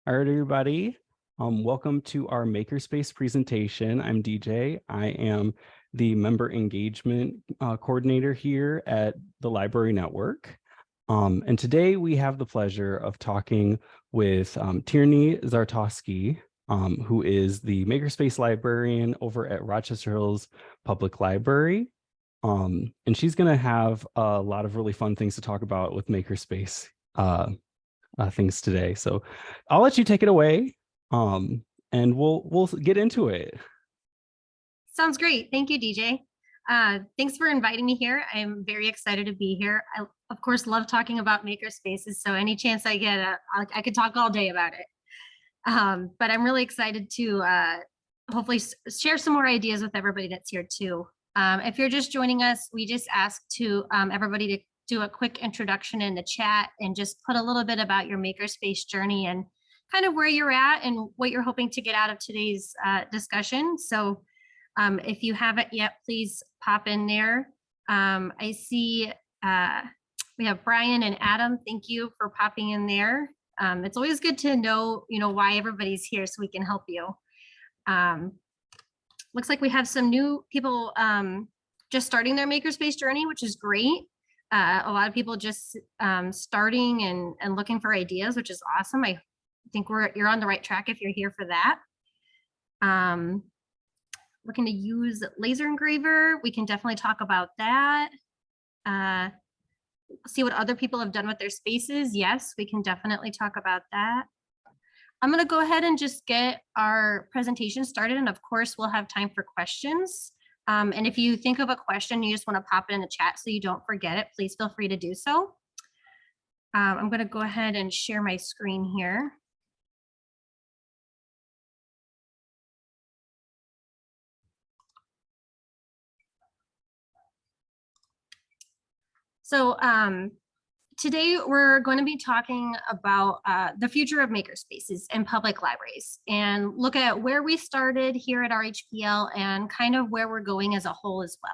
All right, everybody. Welcome to our Makerspace presentation. I'm DJ. I am the member engagement coordinator here at the Library Network. And today we have the pleasure of talking with Tierney Czartoski, who is the Makerspace Librarian over at Rochester Hills Public Library. And she's going to have a lot of really fun things to talk about with Makerspace things today. So I'll let you take it away, and we'll get into it. Sounds great. Thank you, DJ. Thanks for inviting me here. I'm very excited to be here. I, of course, love talking about Makerspaces. So any chance I get, I could talk all day about it. But I'm really excited to hopefully share some more ideas with everybody that's here too. If you're just joining us, we just asked to everybody to do a quick introduction in the chat and just put a little bit about your Makerspace journey and kind of where you're at and what you're hoping to get out of today's discussion. So if you haven't yet, please pop in there. I see we have Brian and Adam. Thank you for popping in there. It's always good to know, why everybody's here so we can help you. Looks like we have some new people just starting their Makerspace journey, which is great. A lot of people just starting and looking for ideas, which is awesome. I think you're on the right track if you're here for that. Looking to use laser engraver. We can definitely talk about that. See what other people have done with their spaces. Yes, we can definitely talk about that. I'm going to go ahead and just get our presentation started. And of course, we'll have time for questions. And if you think of a question, you just want to pop it in the chat so you don't forget it, please feel free to do so. I'm going to go ahead and share my screen here. So today we're going to be talking about the future of makerspaces in public libraries and look at where we started here at RHPL and kind of where we're going as a whole as well.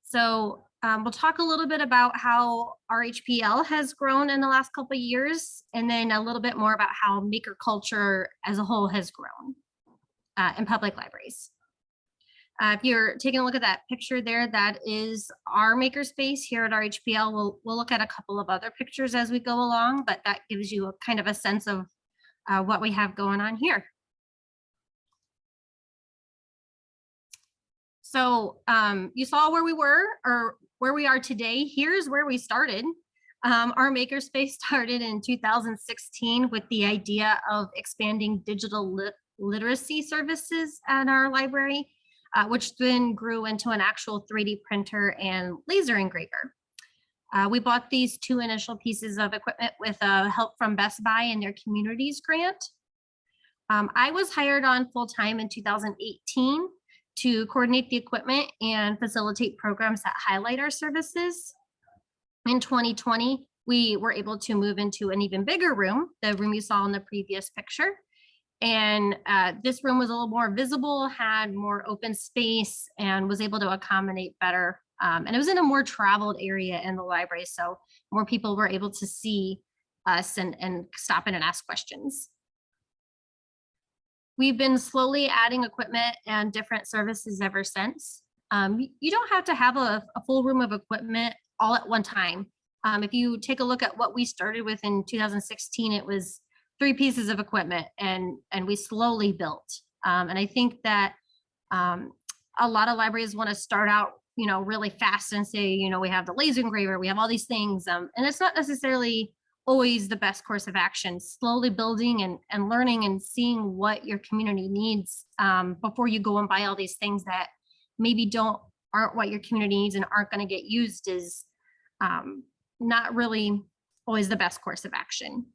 So we'll talk a little bit about how RHPL has grown in the last couple of years, and then a little bit more about how maker culture as a whole has grown in public libraries. If you're taking a look at that picture there, that is our makerspace here at RHPL. We'll look at a couple of other pictures as we go along, but that gives you a kind of a sense of what we have going on here. So you saw where we were or where we are today. Here's where we started. Our makerspace started in 2016 with the idea of expanding digital literacy services at our library. Which then grew into an actual 3D printer and laser engraver. We bought these two initial pieces of equipment with help from Best Buy and their communities grant. I was hired on full-time in 2018 to coordinate the equipment and facilitate programs that highlight our services. In 2020, we were able to move into an even bigger room, the room you saw in the previous picture. And this room was a little more visible, had more open space, and was able to accommodate better. And it was in a more traveled area in the library, so more people were able to see us and stop in and ask questions. We've been slowly adding equipment and different services ever since. You don't have to have a full room of equipment all at one time. If you take a look at what we started with in 2016, it was 3 pieces of equipment and we slowly built. And I think that a lot of libraries want to start out, really fast and say, we have the laser engraver, we have all these things. And it's not necessarily always the best course of action. Slowly building and learning and seeing what your community needs before you go and buy all these things that maybe aren't what your community needs and aren't going to get used is not really always the best course of action.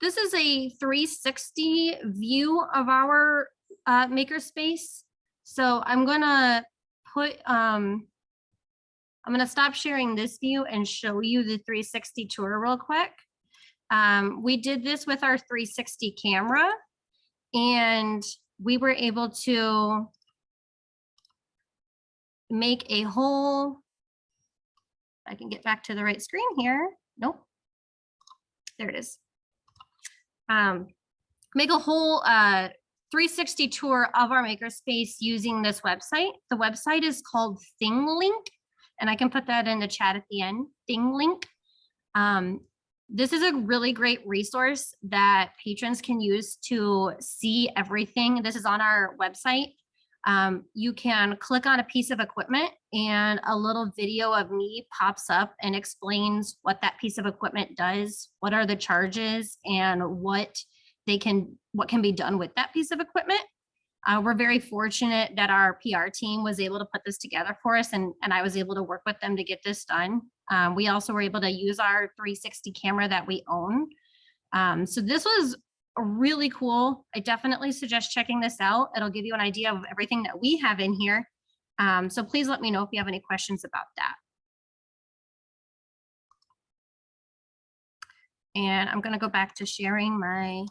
This is a 360 view of our makerspace. So I'm gonna stop sharing this view and show you the 360 tour real quick. We did this with our 360 camera, and we were able to make a whole I can get back to the right screen here. Nope. There it is. Make a whole 360 tour of our makerspace using this website. The website is called ThingLink, and I can put that in the chat at the end. ThingLink. This is a really great resource that patrons can use to see everything. This is on our website. You can click on a piece of equipment and a little video of me pops up and explains what that piece of equipment does, what are the charges, and what can be done with that piece of equipment. We're very fortunate that our PR team was able to put this together for us, and I was able to work with them to get this done. We also were able to use our 360 camera that we own. So this was really cool. I definitely suggest checking this out. It'll give you an idea of everything that we have in here. So please let me know if you have any questions about that. And I'm going to go back to sharing my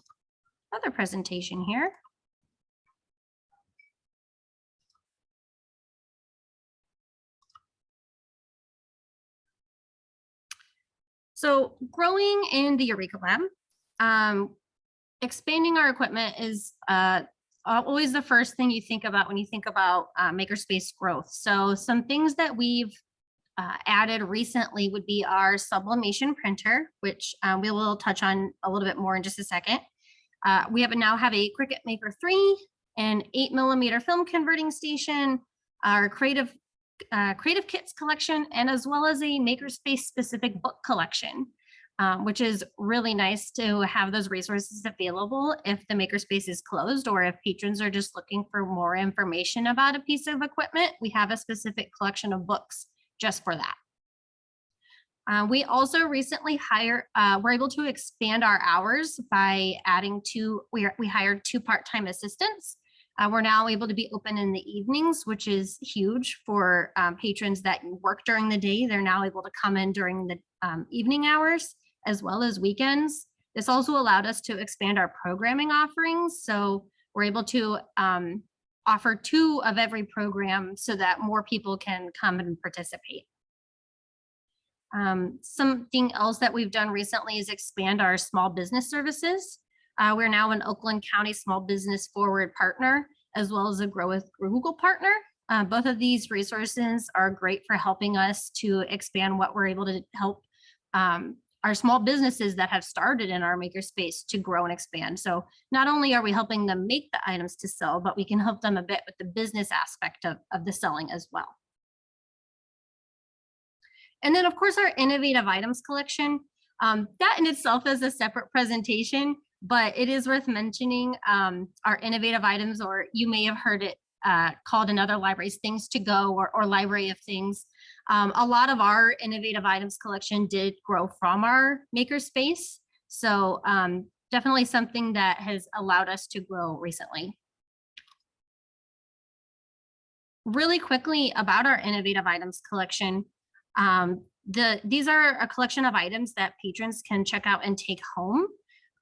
other presentation here. So growing in the Eureka Lab, expanding our equipment is always the first thing you think about when you think about makerspace growth. So some things that we've added recently would be our sublimation printer, which we will touch on a little bit more in just a second. We now have a Cricut Maker 3, an 8mm film converting station, our creative kits collection, and as well as a makerspace specific book collection, which is really nice to have those resources available if the makerspace is closed or if patrons are just looking for more information about a piece of equipment. We have a specific collection of books just for that. We also recently were able to expand our hours by adding we hired 2 part-time assistants. We're now able to be open in the evenings, which is huge for patrons that work during the day. They're now able to come in during the evening hours as well as weekends. This also allowed us to expand our programming offerings. So we're able to offer 2 of every program so that more people can come and participate. Something else that we've done recently is expand our small business services. We're now an Oakland County Small Business Forward partner, as well as a Grow with Google partner. Both of these resources are great for helping us to expand what we're able to help our small businesses that have started in our makerspace to grow and expand. So not only are we helping them make the items to sell, but we can help them a bit with the business aspect of the selling as well. And then of course, our innovative items collection, that in itself is a separate presentation, but it is worth mentioning our innovative items, or you may have heard it called in other libraries, Things to Go or Library of Things. A lot of our innovative items collection did grow from our makerspace. So definitely something that has allowed us to grow recently. Really quickly about our innovative items collection. These are a collection of items that patrons can check out and take home.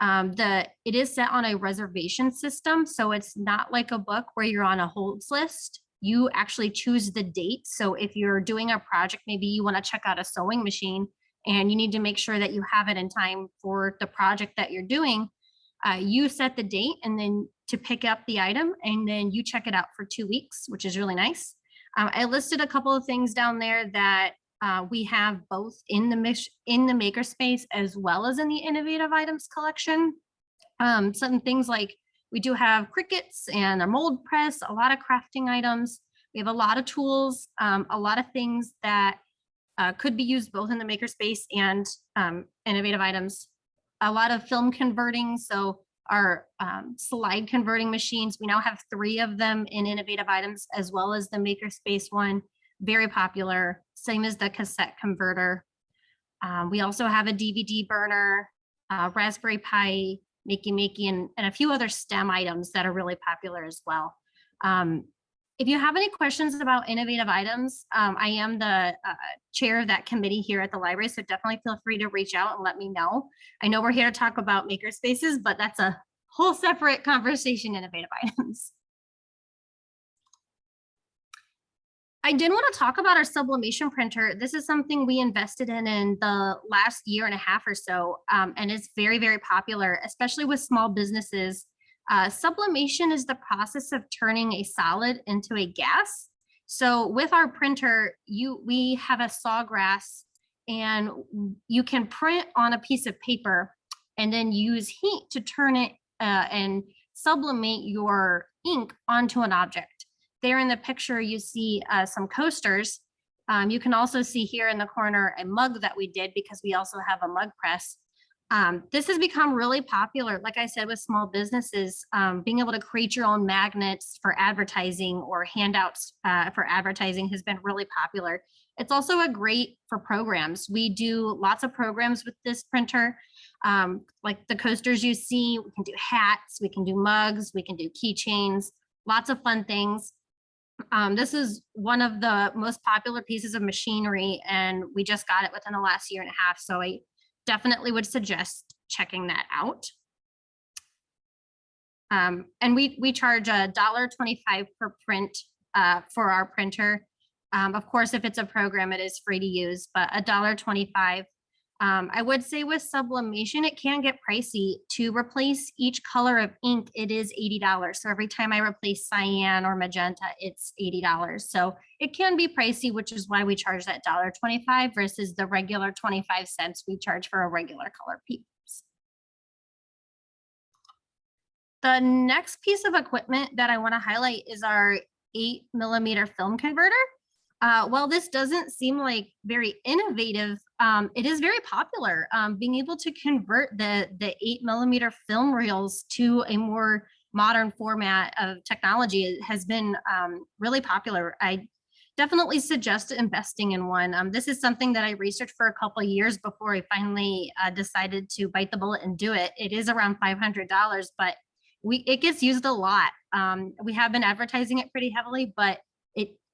It is set on a reservation system, so it's not like a book where you're on a holds list. You actually choose the date. So if you're doing a project, maybe you want to check out a sewing machine and you need to make sure that you have it in time for the project that you're doing. You set the date and then to pick up the item, and then you check it out for 2 weeks, which is really nice. I listed a couple of things down there that we have both in the makerspace as well as in the innovative items collection. Some things like we do have Cricuts and a mold press, a lot of crafting items. We have a lot of tools, a lot of things that could be used both in the makerspace and innovative items. A lot of film converting, so our slide converting machines. We now have 3 of them in innovative items as well as the makerspace one. Very popular, same as the cassette converter. We also have a DVD burner, Raspberry Pi, Makey, and a few other STEM items that are really popular as well. If you have any questions about innovative items, I am the chair of that committee here at the library, so definitely feel free to reach out and let me know. I know we're here to talk about makerspaces, but that's a whole separate conversation, innovative items. I did want to talk about our sublimation printer. This is something we invested in the last year and a half or so, and it's very, very popular, especially with small businesses. Sublimation is the process of turning a solid into a gas. So with our printer, we have a sawgrass, and you can print on a piece of paper and then use heat to turn it and sublimate your ink onto an object. There in the picture, you see some coasters. You can also see here in the corner a mug that we did because we also have a mug press. This has become really popular, like I said, with small businesses, being able to create your own magnets for advertising or handouts for advertising has been really popular. It's also a great for programs. We do lots of programs with this printer, like the coasters you see. We can do hats, we can do mugs, we can do keychains, lots of fun things. This is one of the most popular pieces of machinery, and we just got it within the last year and a half. So I definitely would suggest checking that out. And we charge $1.25 per print for our printer. Of course, if it's a program, it is free to use, but $1.25. I would say with sublimation, it can get pricey. To replace each color of ink, it is $80. So every time I replace cyan or magenta, it's $80. So it can be pricey, which is why we charge that $1.25 versus the regular 25 cents we charge for a regular color piece. The next piece of equipment that I want to highlight is our 8mm film converter. While this doesn't seem like very innovative, it is very popular. Being able to convert the 8mm film reels to a more modern format of technology has been really popular. I definitely suggest investing in one. This is something that I researched for a couple of years before I finally decided to bite the bullet and do it. It is around $500, but it gets used a lot. We have been advertising it pretty heavily, but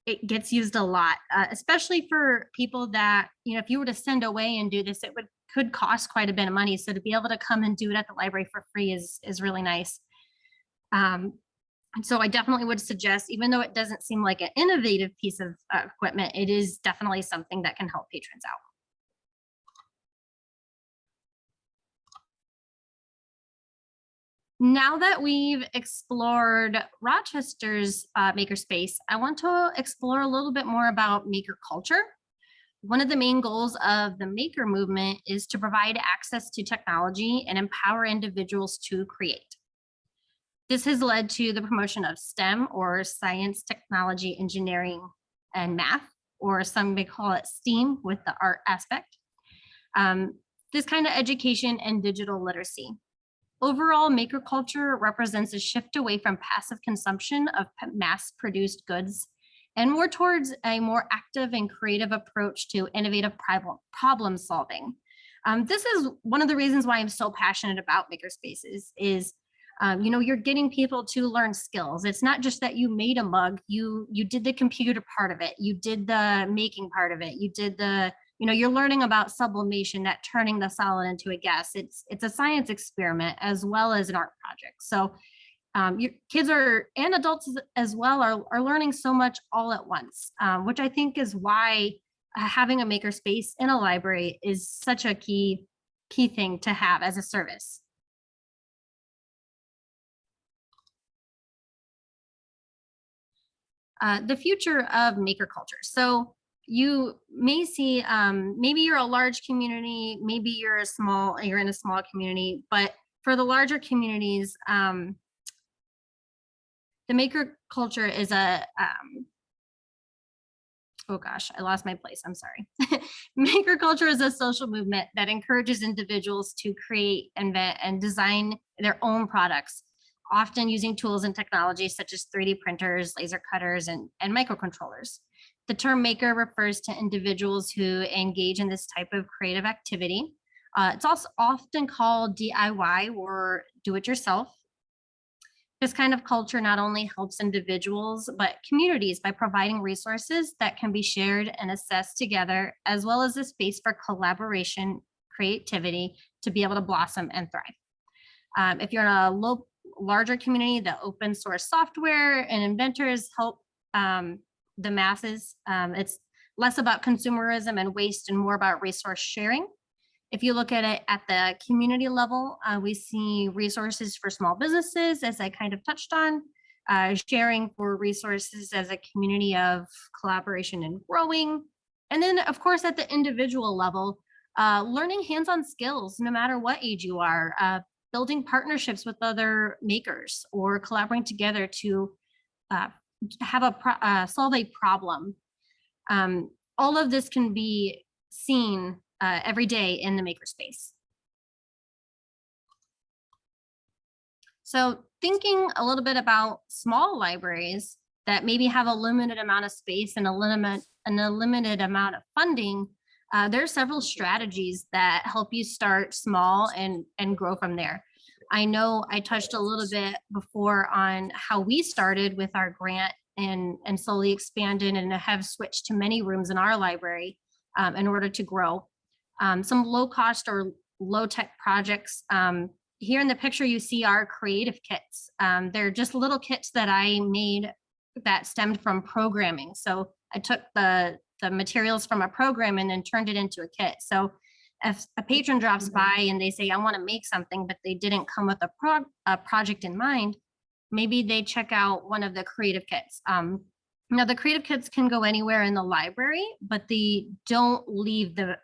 it gets used a lot, especially for people that, if you were to send away and do this, it could cost quite a bit of money. So to be able to come and do it at the library for free is really nice. And so I definitely would suggest, even though it doesn't seem like an innovative piece of equipment, it is definitely something that can help patrons out. Now that we've explored Rochester's makerspace, I want to explore a little bit more about maker culture. One of the main goals of the maker movement is to provide access to technology and empower individuals to create. This has led to the promotion of STEM, or science, technology, engineering, and math, or some may call it STEAM with the art aspect. This kind of education and digital literacy. Overall, maker culture represents a shift away from passive consumption of mass-produced goods and more towards a more active and creative approach to innovative problem solving. This is one of the reasons why I'm so passionate about makerspaces is, you're getting people to learn skills. It's not just that you made a mug, you did the computer part of it, you did the making part of it, you did the you're learning about sublimation, that turning the solid into a gas. It's a science experiment as well as an art project. So your kids and adults as well are learning so much all at once, which I think is why having a makerspace in a library is such a key thing to have as a service. The future of maker culture. So you may see, maybe you're a large community, maybe you're in a small community, but for the larger communities, the maker culture is oh gosh, I lost my place, I'm sorry. Maker culture is a social movement that encourages individuals to create, invent, and design their own products, often using tools and technologies such as 3D printers, laser cutters, and microcontrollers. The term maker refers to individuals who engage in this type of creative activity. It's also often called DIY or do-it-yourself. This kind of culture not only helps individuals, but communities by providing resources that can be shared and assessed together, as well as a space for collaboration, creativity to be able to blossom and thrive. If you're in a larger community, the open source software and inventors help the masses. It's less about consumerism and waste and more about resource sharing. If you look at it at the community level, we see resources for small businesses, as I kind of touched on, sharing for resources as a community of collaboration and growing. And then, of course, at the individual level, learning hands-on skills, no matter what age you are, building partnerships with other makers or collaborating together to solve a problem. All of this can be seen every day in the makerspace. So thinking a little bit about small libraries that maybe have a limited amount of space and a limited amount of funding, there are several strategies that help you start small and grow from there. I know I touched a little bit before on how we started with our grant and slowly expanded and have switched to many rooms in our library in order to grow. Some low cost or low tech projects. Here in the picture, you see our creative kits. They're just little kits that I made that stemmed from programming. So I took the materials from a program and then turned it into a kit. So if a patron drops by and they say, I want to make something, but they didn't come with a project in mind, maybe they check out one of the creative kits. Now the creative kits can go anywhere in the library, but they don't leave the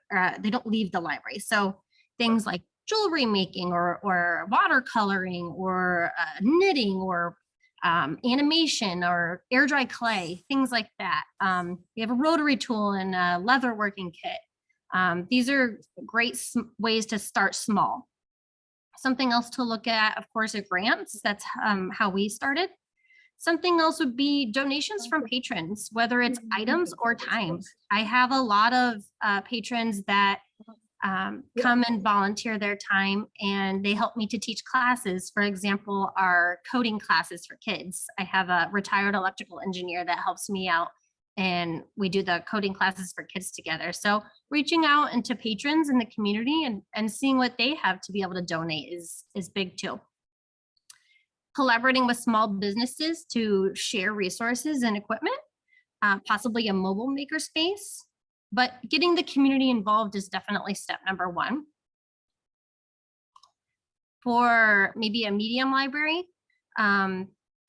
library. So things like jewelry making or watercoloring or knitting or animation or air dry clay, things like that. We have a rotary tool and a leather working kit. These are great ways to start small. Something else to look at, of course, are grants. That's how we started. Something else would be donations from patrons, whether it's items or time. I have a lot of patrons that come and volunteer their time, and they help me to teach classes. For example, our coding classes for kids. I have a retired electrical engineer that helps me out, and we do the coding classes for kids together. So reaching out into patrons in the community and seeing what they have to be able to donate is big too. Collaborating with small businesses to share resources and equipment, possibly a mobile makerspace, but getting the community involved is definitely step number one. For maybe a medium library,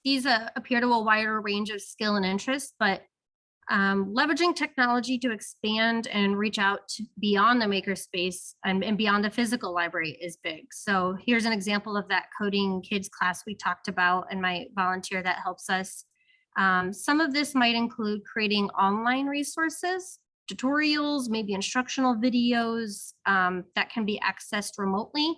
these appeal to a wider range of skill and interest, but leveraging technology to expand and reach out beyond the makerspace and beyond the physical library is big. So here's an example of that coding kids class we talked about and my volunteer that helps us. Some of this might include creating online resources, tutorials, maybe instructional videos that can be accessed remotely,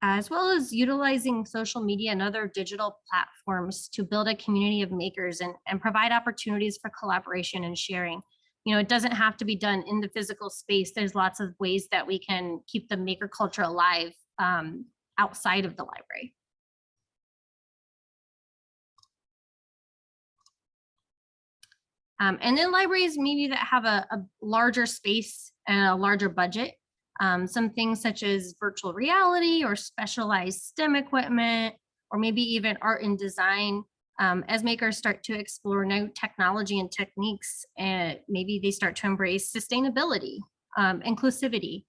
as well as utilizing social media and other digital platforms to build a community of makers and provide opportunities for collaboration and sharing. You know, it doesn't have to be done in the physical space. There's lots of ways that we can keep the maker culture alive outside of the library. And then libraries maybe that have a larger space and a larger budget. Some things such as virtual reality or specialized STEM equipment, or maybe even art and design. As makers start to explore new technology and techniques, and maybe they start to embrace sustainability, inclusivity,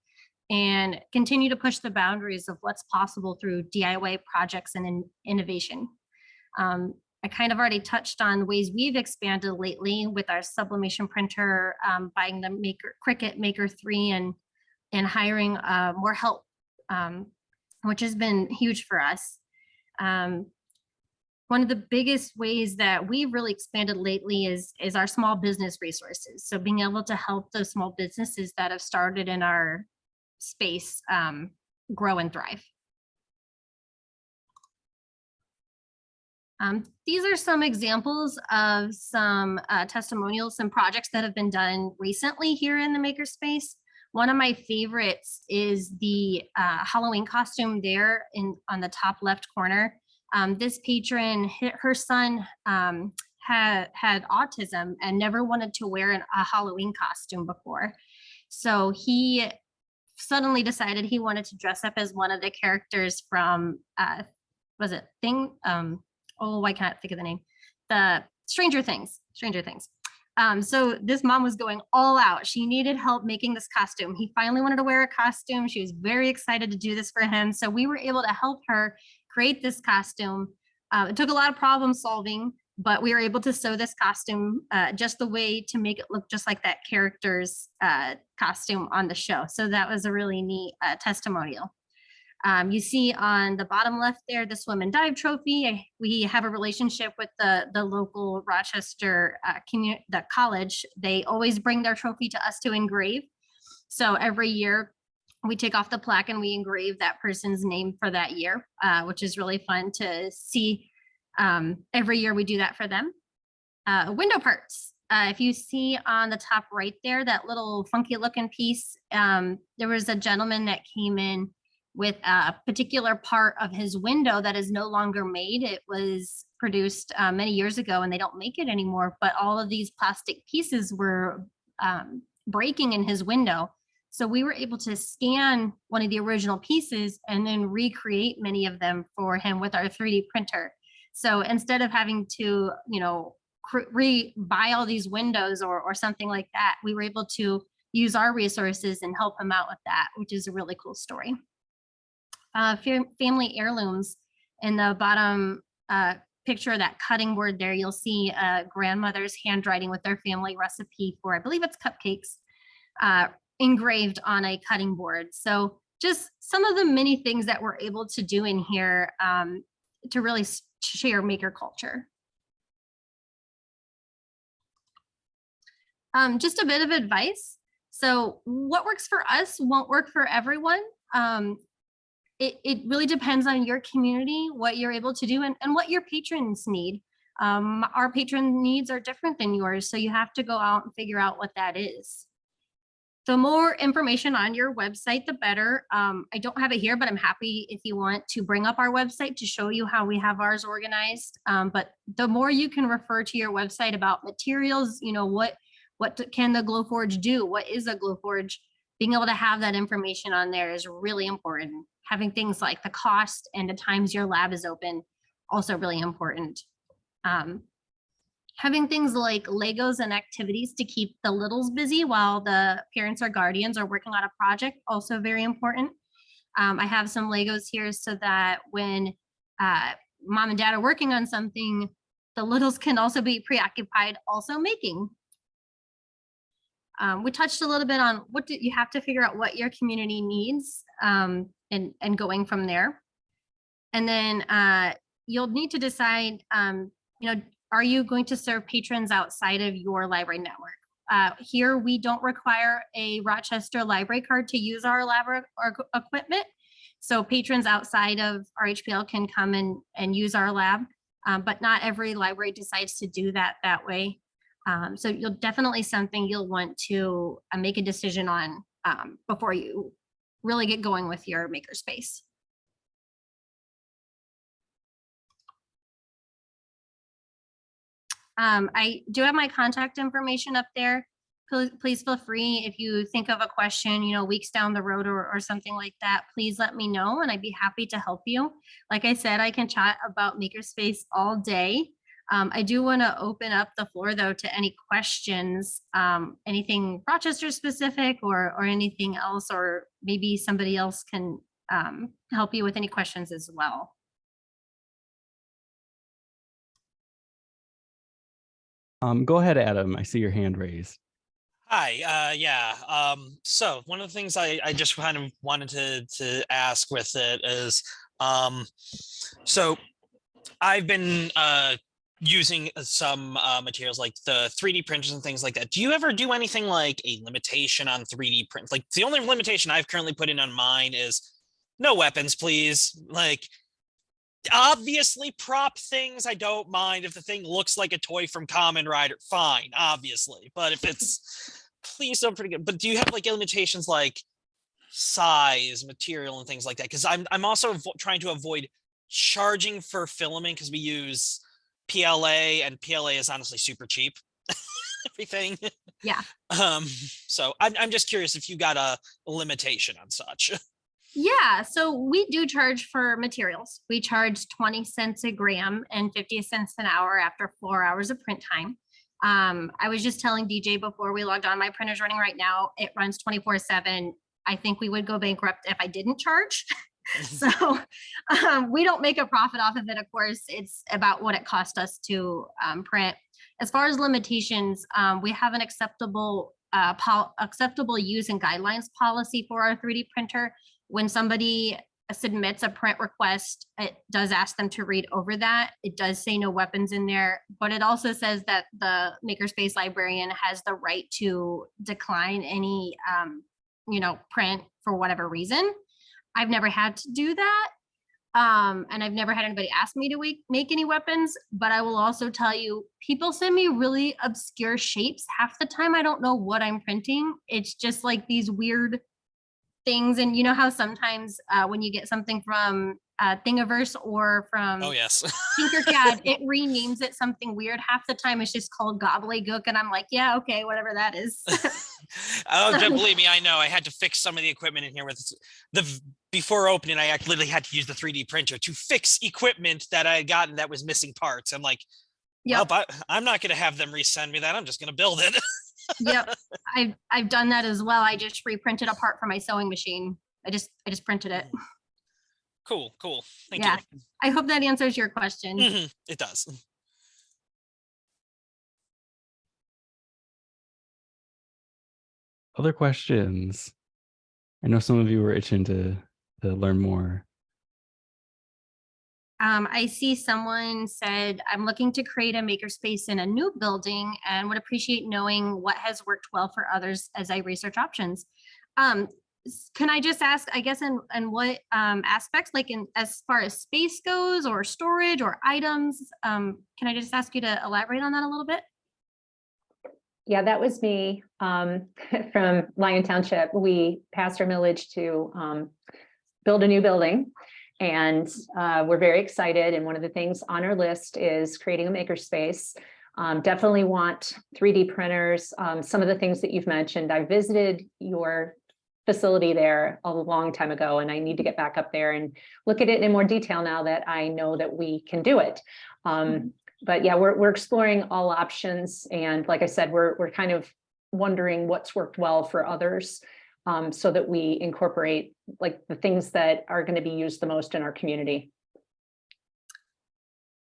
and continue to push the boundaries of what's possible through DIY projects and innovation. I kind of already touched on ways we've expanded lately with our sublimation printer, buying the Cricut Maker 3 and hiring more help, which has been huge for us. One of the biggest ways that we've really expanded lately is our small business resources. So being able to help those small businesses that have started in our space grow and thrive. These are some examples of some testimonials and projects that have been done recently here in the Makerspace. One of my favorites is the Halloween costume there on the top left corner. This patron, her son had autism and never wanted to wear a Halloween costume before. So he suddenly decided he wanted to dress up as one of the characters from, was it Thing? Oh, I can't think of the name. The Stranger Things. So this mom was going all out. She needed help making this costume. He finally wanted to wear a costume. She was very excited to do this for him. So we were able to help her create this costume. It took a lot of problem solving, but we were able to sew this costume just the way to make it look just like that character's costume on the show. So that was a really neat testimonial. You see on the bottom left there, the swim and dive trophy. We have a relationship with the local Rochester community, the college. They always bring their trophy to us to engrave. So every year we take off the plaque and we engrave that person's name for that year, which is really fun to see. Every year we do that for them. Window parts. If you see on the top right there, that little funky looking piece, there was a gentleman that came in with a particular part of his window that is no longer made. It was produced many years ago and they don't make it anymore, but all of these plastic pieces were breaking in his window. So we were able to scan one of the original pieces and then recreate many of them for him with our 3D printer. So instead of having to, buy all these windows or something like that, we were able to use our resources and help him out with that, which is a really cool story. Family heirlooms. In the bottom picture of that cutting board there, you'll see a grandmother's handwriting with their family recipe for, I believe it's cupcakes, engraved on a cutting board. So just some of the many things that we're able to do in here to really share maker culture. Just a bit of advice. So what works for us won't work for everyone. It really depends on your community, what you're able to do and what your patrons need. Our patron needs are different than yours, so you have to go out and figure out what that is. The more information on your website, the better. I don't have it here, but I'm happy if you want to bring up our website to show you how we have ours organized. But the more you can refer to your website about materials, what can the Glowforge do? What is a Glowforge? Being able to have that information on there is really important. Having things like the cost and the times your lab is open, also really important. Having things like Legos and activities to keep the littles busy while the parents or guardians are working on a project, also very important. I have some Legos here so that when mom and dad are working on something, the littles can also be preoccupied also making. We touched a little bit on you have to figure out what your community needs and going from there. And then you'll need to decide, are you going to serve patrons outside of your library network? Here, we don't require a Rochester library card to use our lab or equipment. So patrons outside of RHPL can come and use our lab, but not every library decides to do that way. So you'll definitely something you'll want to make a decision on before you really get going with your makerspace. I do have my contact information up there. Please feel free if you think of a question, weeks down the road or something like that, please let me know and I'd be happy to help you. Like I said, I can chat about Makerspace all day. I do want to open up the floor though to any questions, anything Rochester specific or anything else, or maybe somebody else can help you with any questions as well. Go ahead, Adam. I see your hand raised. Hi, yeah. So one of the things I just kind of wanted to ask with it is, so I've been using some materials like the 3D printers and things like that. Do you ever do anything like a limitation on 3D print? Like the only limitation I've currently put in on mine is no weapons, please. Like obviously prop things, I don't mind. If the thing looks like a toy from Kamen Rider, fine, obviously. But if it's, please don't pretty good. But do you have like limitations like size, material, and things like that? Because I'm also trying to avoid charging for filament because we use PLA and PLA is honestly super cheap. Everything. Yeah. So I'm just curious if you got a limitation on such. Yeah, so we do charge for materials. We charge 20 cents a gram and 50 cents an hour after 4 hours of print time. I was just telling DJ before we logged on, my printer's running right now. It runs 24/7. I think we would go bankrupt if I didn't charge. So we don't make a profit off of it. Of course, it's about what it cost us to print. As far as limitations, we have an acceptable use and guidelines policy for our 3D printer. When somebody submits a print request, it does ask them to read over that. It does say no weapons in there, but it also says that the Makerspace librarian has the right to decline any, print for whatever reason. I've never had to do that. And I've never had anybody ask me to make any weapons, but I will also tell you, people send me really obscure shapes. Half the time I don't know what I'm printing. It's just like these weird things. And you know how sometimes when you get something from Thingiverse or from Oh, yes. Tinkercad, it renames it something weird. Half the time it's just called gobbledygook. And I'm like, yeah, okay, whatever that is. Oh, believe me, I know. I had to fix some of the equipment in here with before opening. I literally had to use the 3D printer to fix equipment that I had gotten that was missing parts. I'm like, Yep. well, I'm not going to have them resend me that. I'm just going to build it. Yep. I've done that as well. I just reprinted a part for my sewing machine. I just printed it. Cool. Thank Yeah. you. I hope that answers your question. It does. Other questions? I know some of you were itching to learn more. I see someone said, I'm looking to create a makerspace in a new building and would appreciate knowing what has worked well for others as I research options. Can I just ask, I guess, in what aspects, like as far as space goes or storage or items, can I just ask you to elaborate on that a little bit? Yeah, that was me from Lyon Township. We passed our millage to build a new building, and we're very excited. And one of the things on our list is creating a makerspace. Definitely want 3D printers. Some of the things that you've mentioned, I visited your facility there a long time ago, and I need to get back up there and look at it in more detail now that I know that we can do it. But yeah, we're exploring all options. And like I said, we're kind of wondering what's worked well for others, so that we incorporate like the things that are going to be used the most in our community.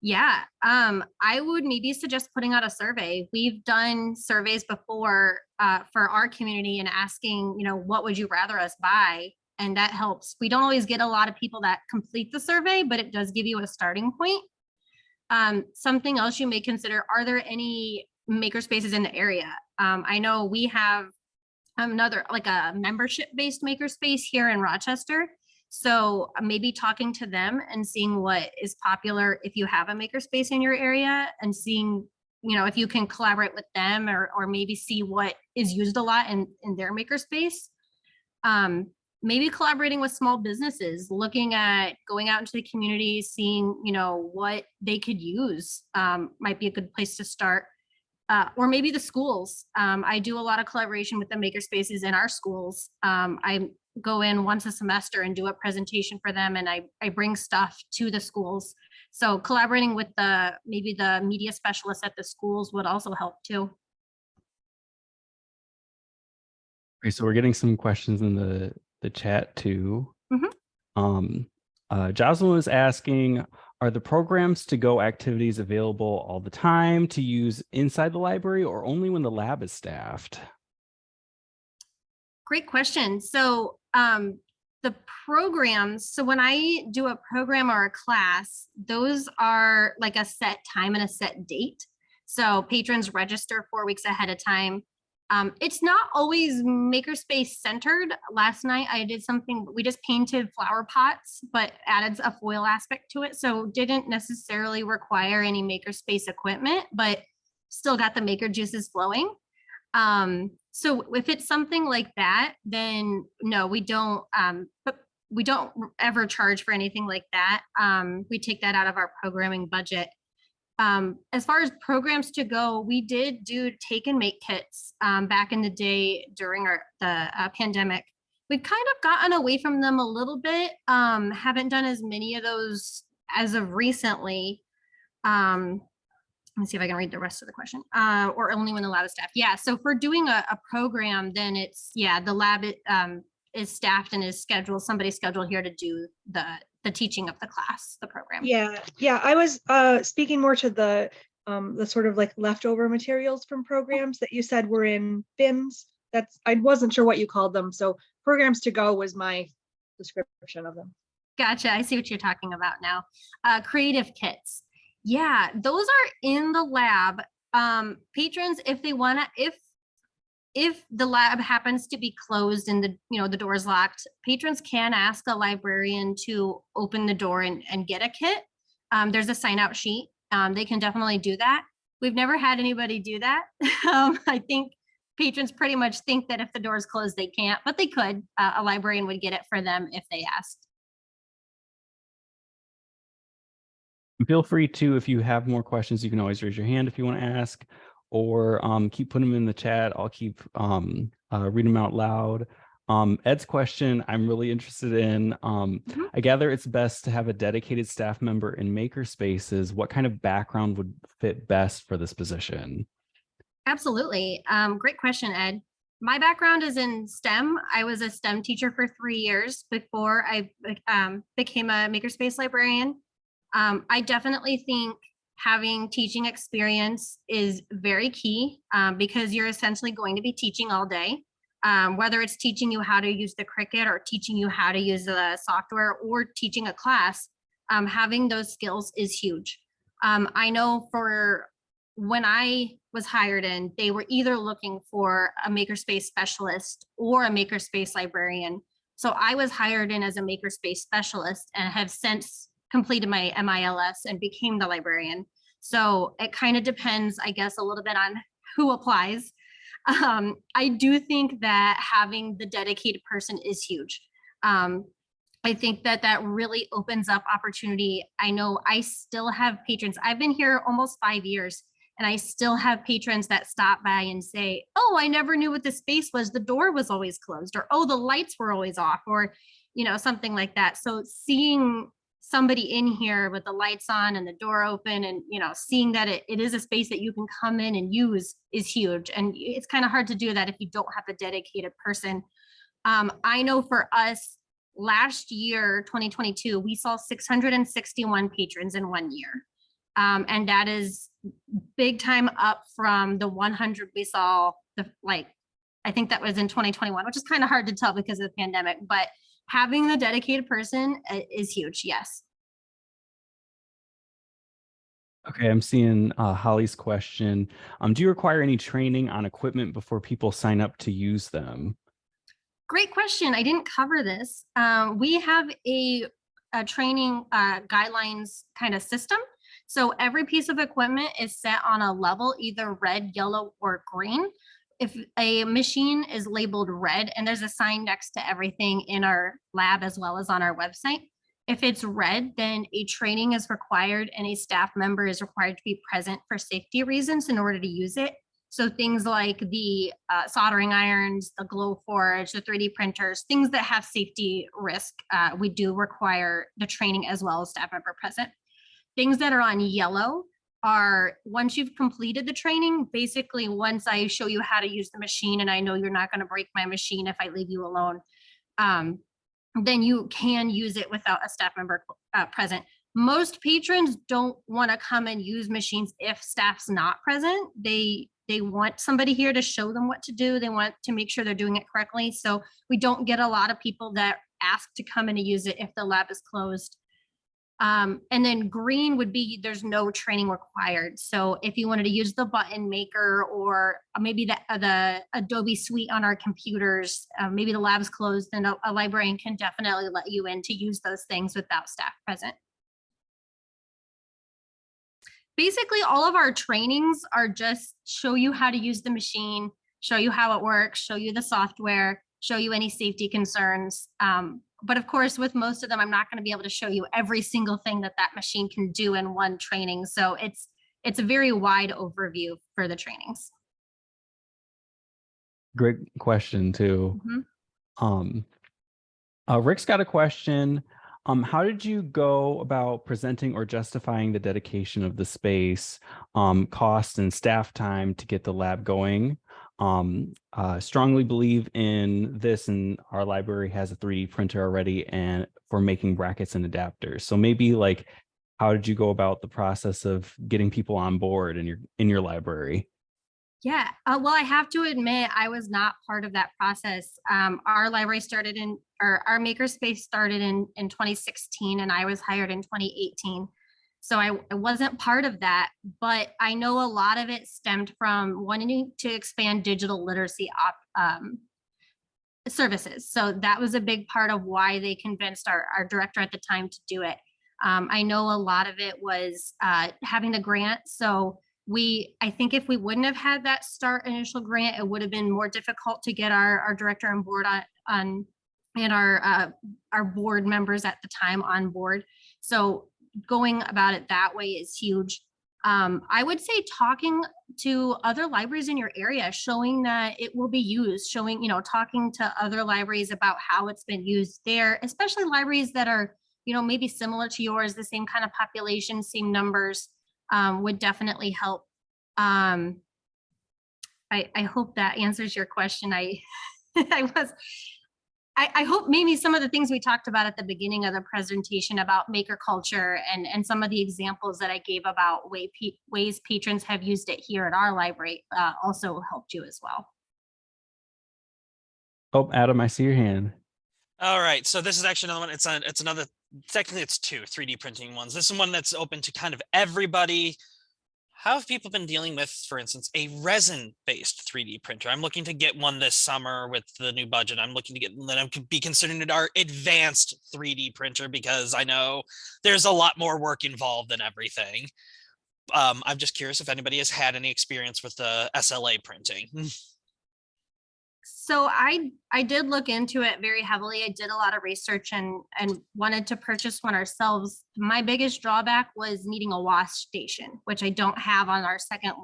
Yeah, I would maybe suggest putting out a survey. We've done surveys before for our community and asking, what would you rather us buy? And that helps. We don't always get a lot of people that complete the survey, but it does give you a starting point. Something else you may consider, are there any makerspaces in the area? I know we have another, like a membership-based makerspace here in Rochester. So maybe talking to them and seeing what is popular if you have a makerspace in your area, and seeing, if you can collaborate with them or maybe see what is used a lot in their makerspace. Maybe collaborating with small businesses, looking at going out into the community, seeing, what they could use might be a good place to start. Or maybe the schools. I do a lot of collaboration with the makerspaces in our schools. I go in once a semester and do a presentation for them, and I bring stuff to the schools. So collaborating with maybe the media specialists at the schools would also help too. Okay, so we're getting some questions in the chat too. Jocelyn was asking, are the programs to go activities available all the time to use inside the library, or only when the lab is staffed? Great question. So the programs, so when I do a program or a class, those are like a set time and a set date. So patrons register 4 weeks ahead of time. It's not always makerspace centered. Last night I did something, we just painted flower pots, but added a foil aspect to it. So didn't necessarily require any makerspace equipment, but still got the maker juices flowing. So if it's something like that, then no, we don't, but we don't ever charge for anything like that. We take that out of our programming budget. As far as programs to go, we did do take and make kits back in the day during the pandemic. We've kind of gotten away from them a little bit. Haven't done as many of those as of recently. let me see if I can read the rest of the question, or only when the lab is staffed. Yeah, so for doing a program, then it's, yeah, the lab is staffed and is scheduled, somebody's scheduled here to do the teaching of the class, the program. Yeah, I was speaking more to the sort of like leftover materials from programs that you said were in bins. I wasn't sure what you called them. So programs to go was my description of them. Gotcha. I see what you're talking about now. Creative kits. Yeah, those are in the lab. Patrons, if they want to, if the lab happens to be closed and the door is locked, patrons can ask the librarian to open the door and get a kit. There's a sign out sheet. They can definitely do that. We've never had anybody do that. I think patrons pretty much think that if the door is closed, they can't, but they could. A librarian would get it for them if they asked. Feel free to, if you have more questions, you can always raise your hand if you want to ask, or keep putting them in the chat. I'll keep reading them out loud. Ed's question, I'm really interested in. I gather it's best to have a dedicated staff member in Makerspaces. What kind of background would fit best for this position? Absolutely. Great question, Ed. My background is in STEM. I was a STEM teacher for 3 years before I became a Makerspace librarian. I definitely think having teaching experience is very key because you're essentially going to be teaching all day. Whether it's teaching you how to use the Cricut or teaching you how to use the software or teaching a class, having those skills is huge. I know for when I was hired in, they were either looking for a Makerspace specialist or a Makerspace librarian. So I was hired in as a Makerspace specialist and have since completed my MILS and became the librarian. So it kind of depends, I guess, a little bit on who applies. I do think that having the dedicated person is huge. I think that really opens up opportunity. I know I still have patrons. I've been here almost 5 years, and I still have patrons that stop by and say, oh, I never knew what the space was. The door was always closed, or, oh, the lights were always off, or, something like that. So seeing somebody in here with the lights on and the door open and, seeing that it is a space that you can come in and use is huge. And it's kind of hard to do that if you don't have a dedicated person. I know for us, last year, 2022, we saw 661 patrons in 1 year. And that is big time up from the 100 we saw, I think that was in 2021, which is kind of hard to tell because of the pandemic, but having the dedicated person is huge. Yes. Okay, I'm seeing Holly's question. Do you require any training on equipment before people sign up to use them? Great question. I didn't cover this. We have a training guidelines kind of system. So every piece of equipment is set on a level, either red, yellow, or green. If a machine is labeled red, and there's a sign next to everything in our lab as well as on our website, if it's red, then a training is required and a staff member is required to be present for safety reasons in order to use it. So things like the soldering irons, the glow forge, the 3D printers, things that have safety risk, we do require the training as well as staff member present. Things that are on yellow are, once you've completed the training, basically once I show you how to use the machine and I know you're not going to break my machine if I leave you alone, then you can use it without a staff member present. Most patrons don't want to come and use machines if staff's not present. They want somebody here to show them what to do. They want to make sure they're doing it correctly. So we don't get a lot of people that ask to come in and use it if the lab is closed. And then green would be, there's no training required. So if you wanted to use the button maker or maybe the Adobe suite on our computers, maybe the lab's closed, then a librarian can definitely let you in to use those things without staff present. Basically, all of our trainings are just show you how to use the machine, show you how it works, show you the software, show you any safety concerns. But of course, with most of them, I'm not going to be able to show you every single thing that machine can do in one training. So it's a very wide overview for the trainings. Great question too. Mm-hmm. Rick's got a question. How did you go about presenting or justifying the dedication of the space, cost and staff time to get the lab going? Strongly believe in this, and our library has a 3D printer already and for making brackets and adapters. So maybe like, how did you go about the process of getting people on board in your library? Yeah, well, I have to admit, I was not part of that process. Our library started or our makerspace started in 2016, and I was hired in 2018. So I wasn't part of that, but I know a lot of it stemmed from wanting to expand digital literacy services. So that was a big part of why they convinced our director at the time to do it. I know a lot of it was having the grant. So I think if we wouldn't have had that initial grant, it would have been more difficult to get our director on board and our board members at the time on board. So going about it that way is huge. I would say talking to other libraries in your area, showing that it will be used, talking to other libraries about how it's been used there, especially libraries that are, maybe similar to yours, the same kind of population, same numbers, would definitely help. I hope that answers your question. I hope maybe some of the things we talked about at the beginning of the presentation about maker culture and some of the examples that I gave about ways patrons have used it here at our library also helped you as well. Oh, Adam, I see your hand. All right, so this is actually another one. It's another, technically it's two 3D printing ones. This is one that's open to kind of everybody. How have people been dealing with, for instance, a resin-based 3D printer? I'm looking to get one this summer with the new budget. I'm looking to get that I could be considering it our advanced 3D printer because I know there's a lot more work involved than everything. I'm just curious if anybody has had any experience with the SLA printing. So I did look into it very heavily. I did a lot of research and wanted to purchase one ourselves. My biggest drawback was needing a wash station, which I don't have on our second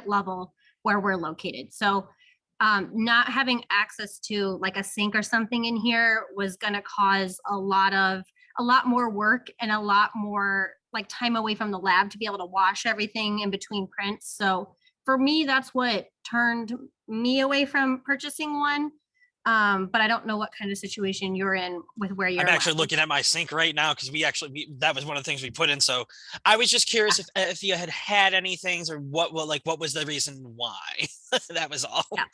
level where we're located. So not having access to like a sink or something in here was going to cause a lot more work and a lot more like time away from the lab to be able to wash everything in between prints. So for me, that's what turned me away from purchasing one. But I don't know what kind of situation you're in with where you're. I'm actually looking at my sink right now because that was one of the things we put in. So I was just curious if you had any things or what was the reason why. That was all. Yeah.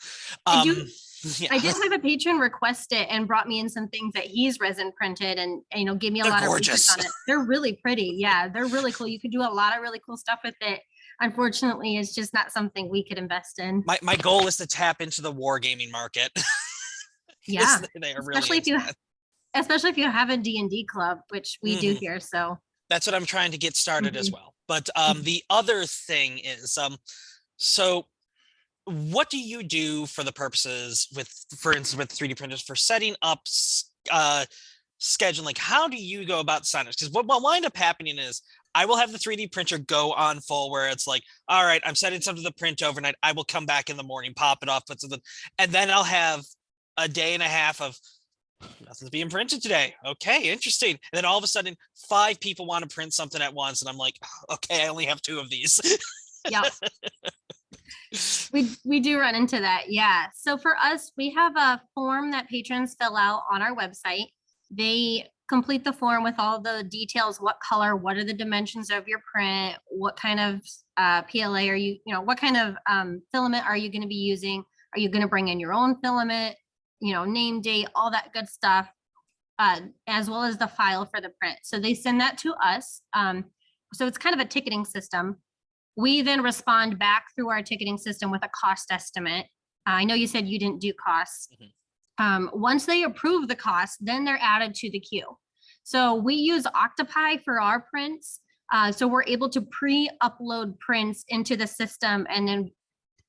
I did have a patron request it and brought me in some things that he's resin printed and give me a lot of research on it. They're really pretty. Yeah, they're really cool. You could do a lot of really cool stuff with it. Unfortunately, it's just not something we could invest in. My goal is to tap into the wargaming market. Yeah, they are especially if you have a D&D club, which we do here. So that's what I'm trying to get started as well. But the other thing is, so what do you do for the purposes for instance, with 3D printers for setting up scheduling? Like, how do you go about signups? Because what will wind up happening is I will have the 3D printer go on full where it's like, all right, I'm setting something to the print overnight. I will come back in the morning, pop it off, put something, and then I'll have a day and a half of nothing's being printed today. Okay, interesting. And then all of a sudden 5 people want to print something at once. And I'm like, okay, I only have 2 of these. Yeah. We do run into that. Yeah. So for us, we have a form that patrons fill out on our website. They complete the form with all the details, what color, what are the dimensions of your print, what kind of PLA are you, what kind of filament are you going to be using? Are you going to bring in your own filament, name, date, all that good stuff, as well as the file for the print. So they send that to us. So it's kind of a ticketing system. We then respond back through our ticketing system with a cost estimate. I know you said you didn't do costs. Once they approve the cost, then they're added to the queue. So we use Octopi for our prints. So we're able to pre-upload prints into the system, and then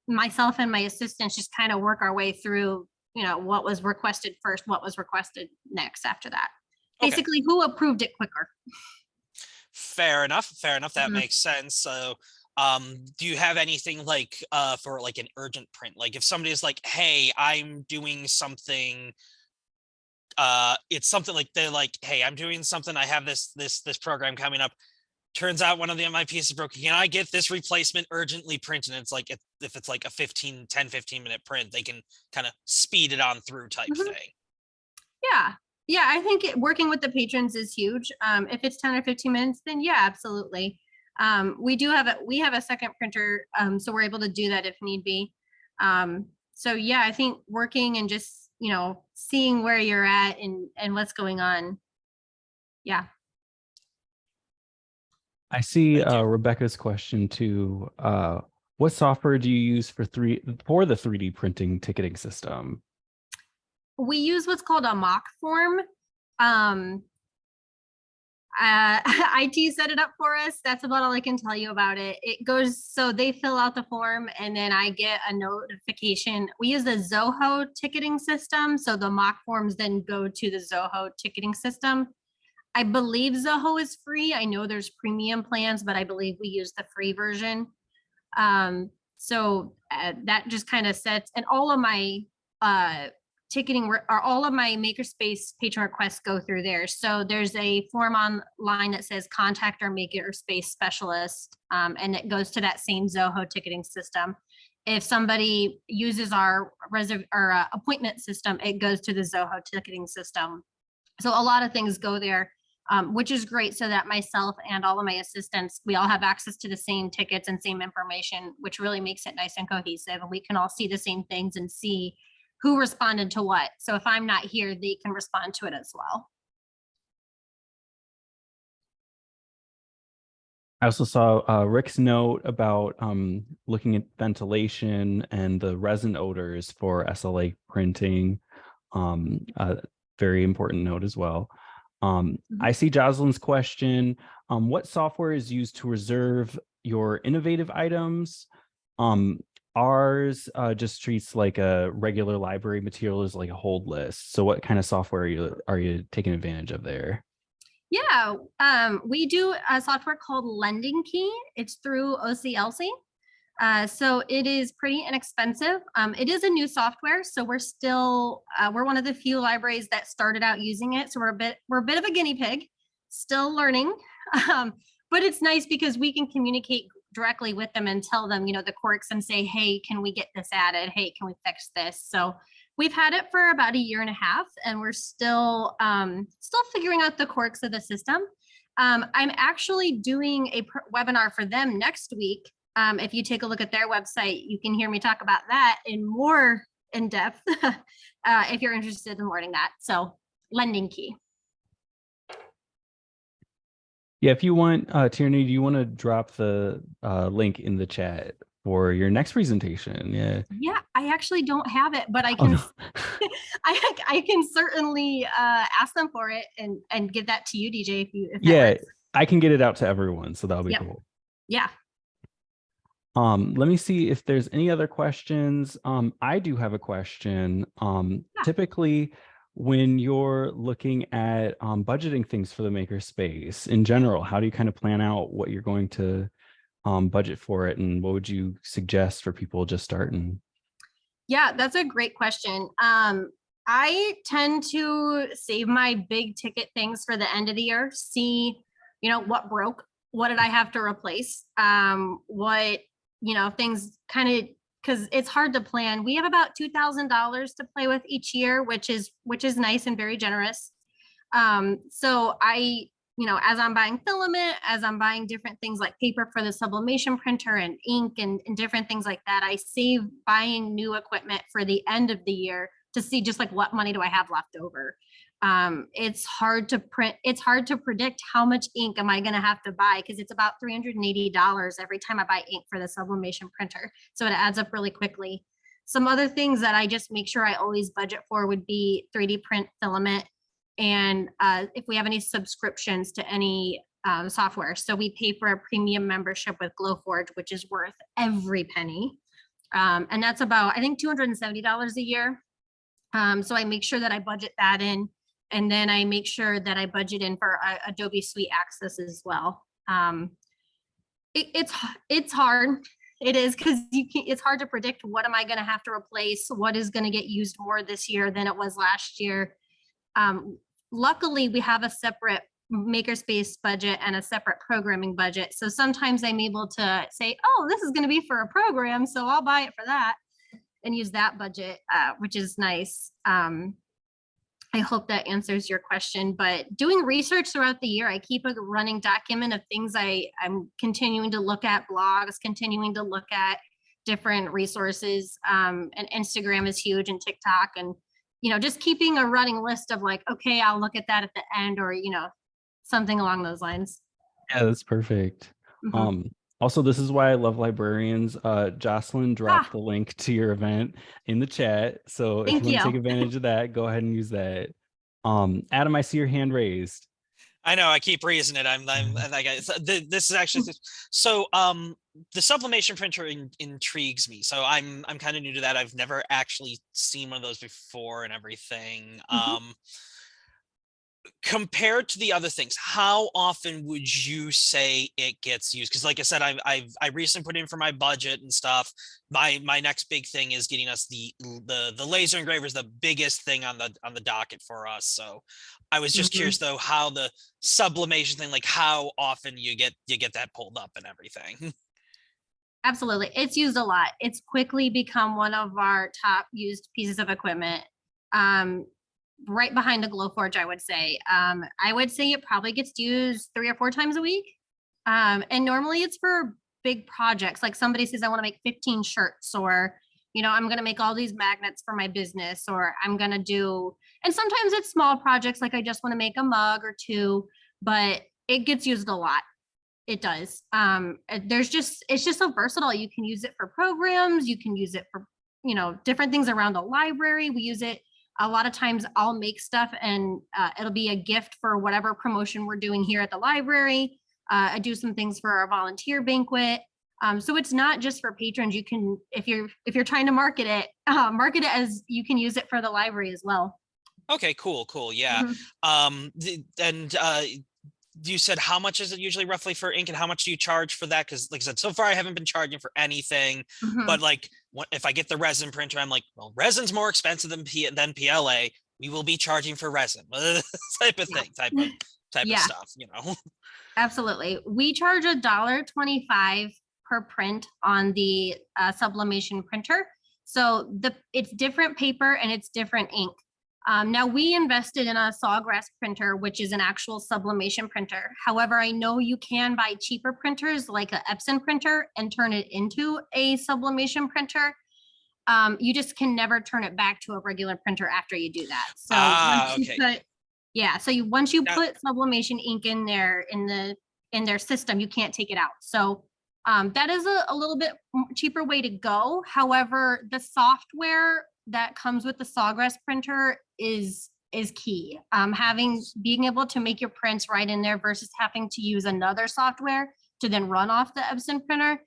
myself and my assistants just kind of work our way through, what was requested first, what was requested next after that. Okay. Basically, who approved it quicker. Fair enough. That makes sense. So do you have anything like for like an urgent print? Like if somebody is like, hey, I'm doing something it's something like they're like, hey, I'm doing something. I have this program coming up. Turns out one of my pieces broke. Can I get this replacement urgently printed? And it's like, if it's like a 15 minute print, they can kind of speed it on through type Mhm. thing. Yeah. Yeah, I think working with the patrons is huge. If it's 10 or 15 minutes, then yeah, absolutely. We have a second printer, so we're able to do that if need be. So yeah, I think working and just, seeing where you're at and what's going on. Yeah. I see Thank you. Rebecca's question too. What software do you use for the 3D printing ticketing system? We use what's called a mock form. IT set it up for us. That's about all I can tell you about it. It goes, so they fill out the form and then I get a notification. We use the Zoho ticketing system. So the mock forms then go to the Zoho ticketing system. I believe Zoho is free. I know there's premium plans, but I believe we use the free version. So that just kind of sets, and all of my ticketing or all of my Makerspace patron requests go through there. So there's a form online that says contact our Makerspace specialist, and it goes to that same Zoho ticketing system. If somebody uses our appointment system, it goes to the Zoho ticketing system. So a lot of things go there, which is great, so that myself and all of my assistants, we all have access to the same tickets and same information, which really makes it nice and cohesive. And we can all see the same things and see who responded to what. So if I'm not here, they can respond to it as well. I also saw Rick's note about looking at ventilation and the resin odors for SLA printing. Very important note as well. I see Jocelyn's question. What software is used to reserve your innovative items? Ours just treats like a regular library material as like a hold list. So what kind of software are you taking advantage of there? Yeah, we do a software called Lending Key. It's through OCLC. So it is pretty inexpensive. It is a new software, so we're still we're one of the few libraries that started out using it. So we're a bit of a guinea pig, still learning. But it's nice because we can communicate directly with them and tell them, the quirks and say, hey, can we get this added? Hey, can we fix this? So we've had it for about 1.5 years, and we're still figuring out the quirks of the system. I'm actually doing a webinar for them next week. If you take a look at their website, you can hear me talk about that in more in depth if you're interested in learning that. So Lending Key. Yeah, if you want, Tierney, do you want to drop the link in the chat for your next presentation? Yeah, I actually don't have it, but I can. Oh, no. I can certainly ask them for it and give that to you, DJ. If Yeah, works. I can get it out to everyone, so that'll be cool. Yeah. Let me see if there's any other questions. I do have a question. Typically, when you're looking at budgeting things for the Makerspace in general, how do you kind of plan out what you're going to budget for it, and what would you suggest for people just starting? Yeah, that's a great question. I tend to save my big ticket things for the end of the year. See, what broke, what did I have to replace? What, things kind of, because it's hard to plan. We have about $2,000 to play with each year, which is nice and very generous. So I, as I'm buying filament, as I'm buying different things like paper for the sublimation printer and ink and different things like that, I save buying new equipment for the end of the year to see just like what money do I have left over. It's hard to print. It's hard to predict how much ink am I going to have to buy, because it's about $380 every time I buy ink for the sublimation printer. So it adds up really quickly. Some other things that I just make sure I always budget for would be 3D print filament. And if we have any subscriptions to any software. So we pay for a premium membership with Glowforge, which is worth every penny. And that's about, I think, $270 a year. So I make sure that I budget that in. And then I make sure that I budget in for Adobe Suite Access as well. It's hard. It is, because it's hard to predict what am I going to have to replace, what is going to get used more this year than it was last year. Luckily, we have a separate Makerspace budget and a separate programming budget. So sometimes I'm able to say, oh, this is going to be for a program, so I'll buy it for that and use that budget, which is nice. I hope that answers your question, but doing research throughout the year, I keep a running document of things I'm continuing to look at, blogs, continuing to look at different resources, and Instagram is huge, and TikTok, and, you know, just keeping a running list of like, okay, I'll look at that at the end, or, you know, something along those lines. Yeah, that's perfect. Mhm. Also, this is why I love librarians. Jocelyn dropped the link to your event in the chat. So if Thank you want to you. take advantage of that, go ahead and use that. Adam, I see your hand raised. I know, I keep raising it. I'm like, this is actually, so, the sublimation printer intrigues me. So I'm kind of new to that. I've never actually seen one of those before and everything. Compared to the other things, how often would you say it gets used? Because like I said, I recently put in for my budget and stuff. My next big thing is getting us the laser engraver is the biggest thing on the docket for us. So I was just curious though, how the sublimation thing, like how often you get that pulled up and everything. Absolutely. It's used a lot. It's quickly become one of our top used pieces of equipment. Right behind the Glowforge, I would say. I would say it probably gets used 3 or 4 times a week. And normally it's for big projects. Like somebody says, I want to make 15 shirts, or, you know, I'm going to make all these magnets for my business, or I'm going to do, and sometimes it's small projects. Like I just want to make a mug or 2, but it gets used a lot. It does. It's just so versatile. You can use it for programs. You can use it for, you know, different things around the library. We use it a lot of times. I'll make stuff and it'll be a gift for whatever promotion we're doing here at the library. I do some things for our volunteer banquet. So it's not just for patrons. You can, if you're trying to market it as you can use it for the library as well. Okay, cool. Yeah. You said how much is it usually roughly for ink, and how much do you charge for that? Because like I said, so far I haven't been charging for anything, but like if I get the resin printer, I'm like, well, resin's more expensive than PLA. We will be charging for resin, type of thing, type of stuff, you know. Absolutely. We charge $1.25 per print on the sublimation printer. So it's different paper and it's different ink. Now we invested in a sawgrass printer, which is an actual sublimation printer. However, I know you can buy cheaper printers like an Epson printer and turn it into a sublimation printer. You just can never turn it back to a regular printer after you do that. So once you put sublimation ink in there in their system, you can't take it out. So that is a little bit cheaper way to go. However, the software that comes with the sawgrass printer is key. Being able to make your prints right in there versus having to use another software to then run off the Epson printer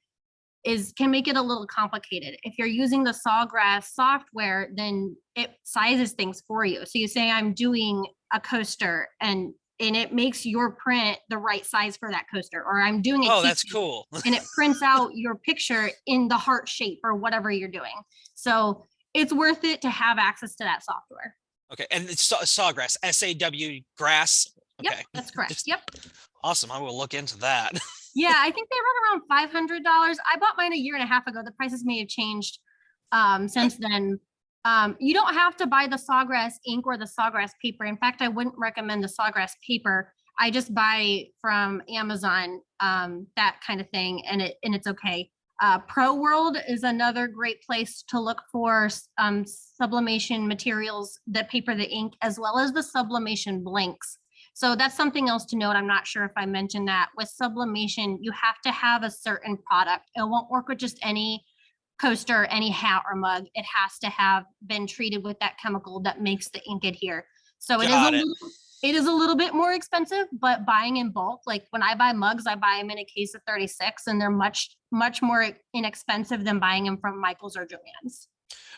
can make it a little complicated. If you're using the sawgrass software, then it sizes things for you. So you say I'm doing a coaster and it makes your print the right size for that coaster, or I'm doing a that's cool. and it prints out your picture in the heart shape or whatever you're doing. So it's worth it to have access to that software. Okay, and it's sawgrass, SAW grass. Okay. Yep, that's correct. Yep. Awesome. I will look into that. Yeah, I think they run around $500. I bought mine a year and a half ago. The prices may have changed since then. You don't have to buy the sawgrass ink or the sawgrass paper. In fact, I wouldn't recommend the sawgrass paper. I just buy from Amazon, that kind of thing, and it's okay. Pro World is another great place to look for sublimation materials, the paper, the ink, as well as the sublimation blanks. So that's something else to note. I'm not sure if I mentioned that. With sublimation, you have to have a certain product. It won't work with just any coaster, any hat or mug. It has to have been treated with that chemical that makes the ink adhere. So it is a little bit more expensive, but buying in bulk, like when I buy mugs, I buy them in a case of 36, and they're much more inexpensive than buying them from Michael's or Joann's.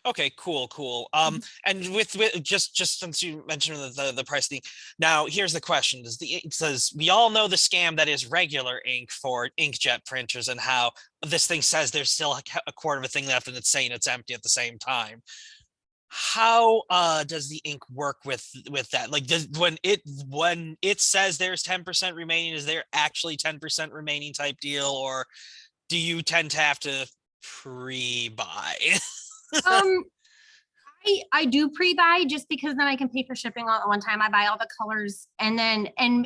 Okay, cool. And with just since you mentioned the price thing, now here's the question: it says we all know the scam that is regular ink for inkjet printers, and how this thing says there's still a quarter of a thing left, and it's saying it's empty at the same time. how does the ink work with that? Like, when it says there's 10% remaining, is there actually 10% remaining type deal, or do you tend to have to pre-buy? Um, I do pre-buy just because then I can pay for shipping all at one time. I buy all the colors and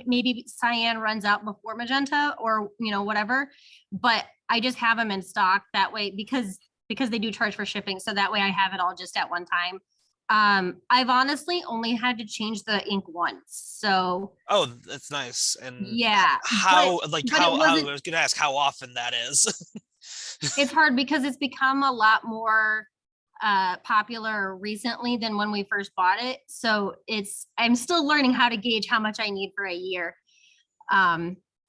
maybe cyan runs out before magenta or, whatever. But I just have them in stock that way because they do charge for shipping. So that way I have it all just at one time. I've honestly only had to change the ink once. So Oh, that's nice. And yeah, how, but like, it how I wasn't, was gonna ask how often that is. it's hard because it's become a lot more popular recently than when we first bought it. So I'm still learning how to gauge how much I need for a year.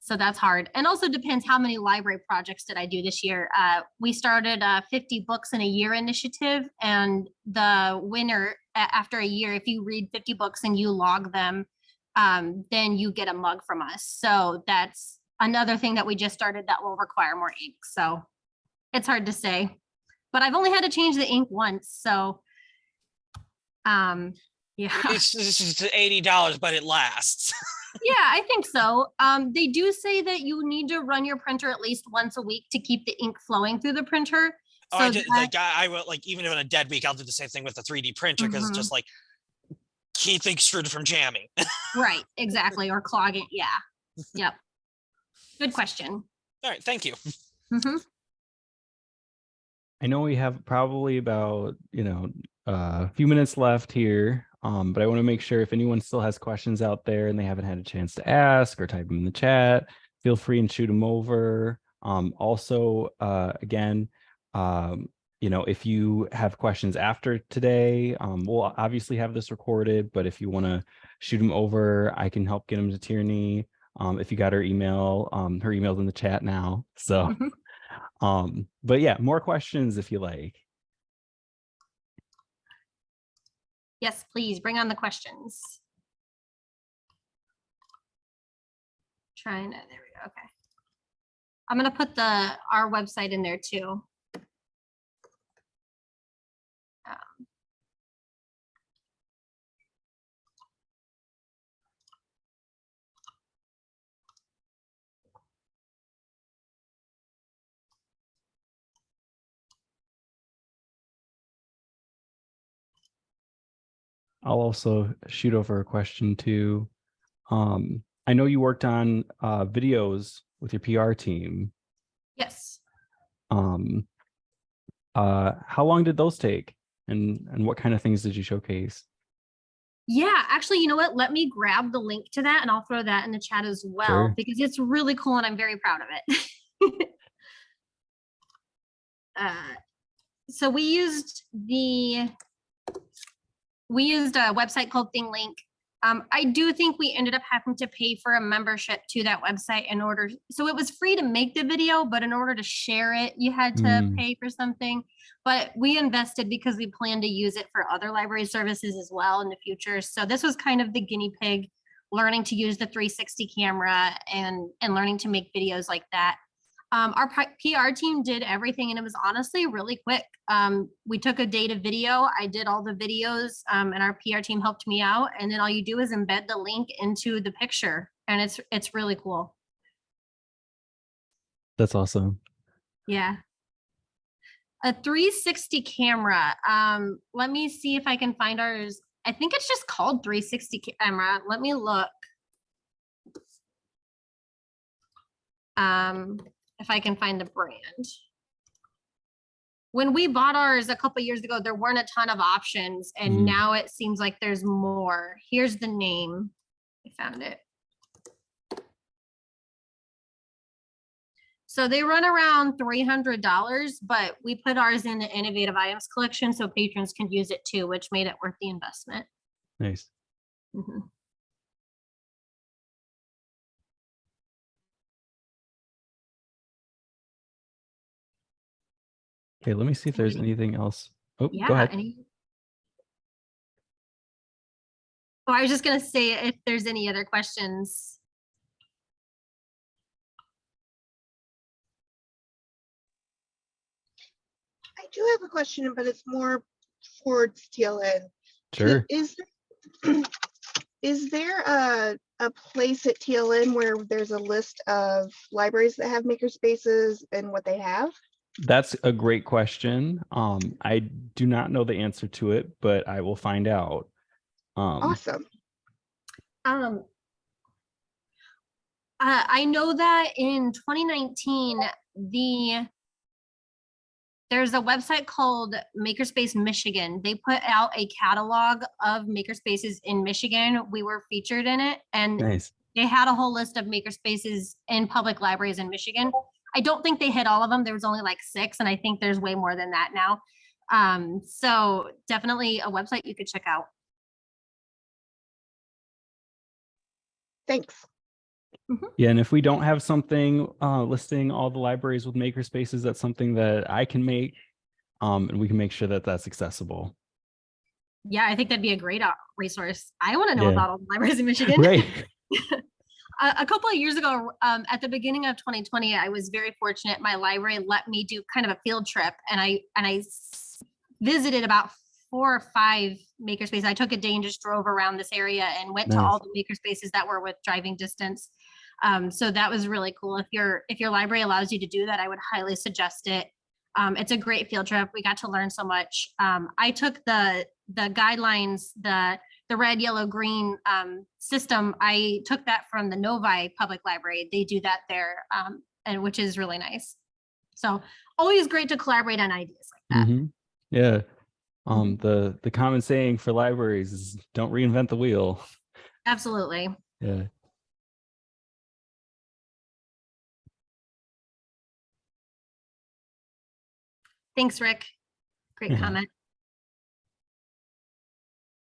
So that's hard. And also depends how many library projects did I do this year. We started a 50 books in a year initiative, and the winner after a year, if you read 50 books and you log them, then you get a mug from us. So that's another thing that we just started that will require more ink. So it's hard to say, but I've only had to change the ink once. So, yeah. It's $80, but it lasts. Yeah, I think so. They do say that you need to run your printer at least once a week to keep the ink flowing through the printer. Oh, So I did, like, I will, like, even on a dead week, I'll do the same thing with the 3D printer, because it's just like, keep the extruder from jamming. right, exactly, or clogging. Yeah, yep. Good question. All right, thank you. I know we have probably about, a few minutes left here, but I want to make sure if anyone still has questions out there and they haven't had a chance to ask or type them in the chat, feel free and shoot them over. Also, again, if you have questions after today, we'll obviously have this recorded, but if you want to shoot them over, I can help get them to Tierney. If you got her email, her email's in the chat now. So, but yeah, more questions if you like. Yes, please bring on the questions. There we go. Okay. I'm going to put our website in there too. I'll also shoot over a question too. I know you worked on videos with your PR team. Yes. How long did those take, and what kind of things did you showcase? Yeah, actually, you know what? Let me grab the link to that and I'll throw that in the chat as well, Sure. because it's really cool and I'm very proud of it. So we used a website called ThingLink. I do think we ended up having to pay for a membership to that website so it was free to make the video, but in order to share it, you had to pay for something. But we invested because we plan to use it for other library services as well in the future. So this was kind of the guinea pig, learning to use the 360 camera and learning to make videos like that. Our PR team did everything, and it was honestly really quick. We took a day to video. I did all the videos, and our PR team helped me out. And then all you do is embed the link into the picture, and it's really cool. That's awesome. Yeah. A 360 camera. Let me see if I can find ours. I think it's just called 360 camera. Let me look. If I can find the brand. When we bought ours a couple years ago, there weren't a ton of options, and now it seems like there's more. Here's the name. I found it. So they run around $300, but we put ours in the innovative items collection so patrons can use it too, which made it worth the investment. Nice. Okay, let me see if there's anything else. Oh, yeah, go ahead. I was just going to say if there's any other questions. I do have a question, but it's more towards TLN. Sure. Is there a place at TLN where there's a list of libraries that have makerspaces and what they have? That's a great question. I do not know the answer to it, but I will find out. Awesome. I know that in 2019, there's a website called Makerspace Michigan. They put out a catalog of makerspaces in Michigan. We were featured in it, and Nice. they had a whole list of makerspaces in public libraries in Michigan. I don't think they hit all of them. There was only like 6, and I think there's way more than that now. So definitely a website you could check out. Thanks. Yeah, and if we don't have something listing all the libraries with makerspaces, that's something that I can make, and we can make sure that that's accessible. Yeah, I think that'd be a great resource. I want to know Yeah. about all the libraries in Michigan. Right. A couple of years ago, at the beginning of 2020, I was very fortunate. My library let me do kind of a field trip, and I visited about 4 or 5 makerspaces. I took a day and just drove around this area and went to Nice. all the makerspaces that were with driving distance. So that was really cool. If your library allows you to do that, I would highly suggest it. It's a great field trip. We got to learn so much. I took the guidelines, the red, yellow, green system. I took that from the Novi Public Library. They do that there, and which is really nice. So always great to collaborate on ideas like that. Mm-hmm. Yeah. The common saying for libraries is don't reinvent the wheel. Absolutely. Yeah. Thanks, Rick. Great comment.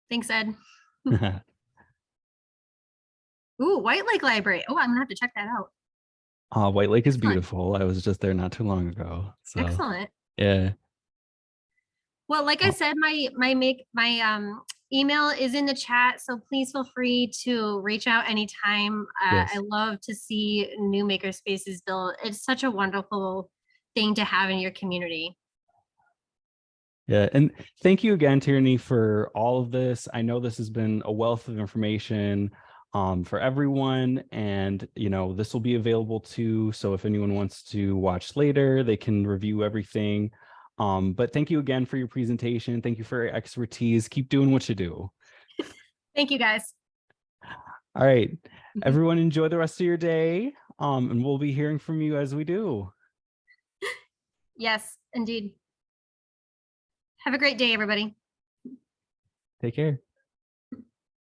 Thanks, Ed. Ooh, White Lake Library. Oh, I'm gonna have to check that out. White Lake is Excellent. beautiful. I was just there not too long ago. So Excellent. yeah. Well, like I said, my email is in the chat, so please feel free to reach out anytime. Yes. I love to see new makerspaces built. It's such a wonderful thing to have in your community. Yeah, and thank you again, Tierney, for all of this. I know this has been a wealth of information for everyone, and this will be available too. So if anyone wants to watch later, they can review everything. But thank you again for your presentation. Thank you for your expertise. Keep doing what you do. Thank you, guys. All right, everyone, enjoy the rest of your day, and we'll be hearing from you as we do. Yes, indeed. Have a great day, everybody. Take care.